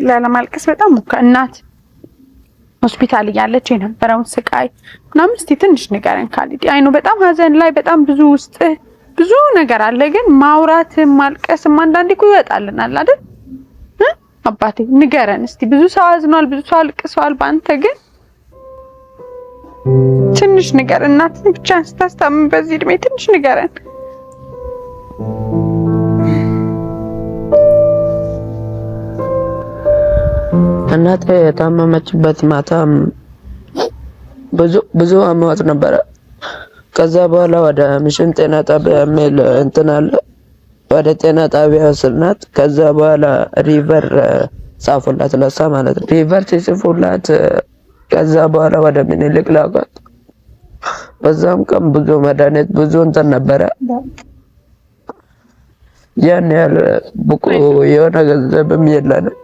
ላለማልቀስ በጣም እናት ሆስፒታል እያለች የነበረውን ስቃይ ምናምን እስቲ ትንሽ ንገረን ካሊድ። አይኑ በጣም ሀዘን ላይ በጣም ብዙ ውስጥ ብዙ ነገር አለ፣ ግን ማውራትም ማልቀስም አንዳንዴ እኮ ይወጣልናል አይደል? አባቴ ንገረን እስቲ። ብዙ ሰው አዝኗል፣ ብዙ ሰው አልቅሷል በአንተ፣ ግን ትንሽ ንገር። እናትን ብቻ ስታስታምም በዚህ እድሜ ትንሽ ንገረን። እናቴ የታመመችበት ማታም ብዙ አሟት ነበረ። ከዛ በኋላ ወደ ሚሽን ጤና ጣቢያ የሚል እንትን አለ፣ ወደ ጤና ጣቢያ ወሰድናት። ከዛ በኋላ ሪቨር ጻፉላት፣ ለሳ ማለት ነው። ሪቨር ሲጽፉላት ከዛ በኋላ ወደ ምኒልክ ላኳት። በዛም ቀን ብዙ መድኃኒት ብዙ እንትን ነበረ። ያን ያህል ብቁ የሆነ ገንዘብም የለንም።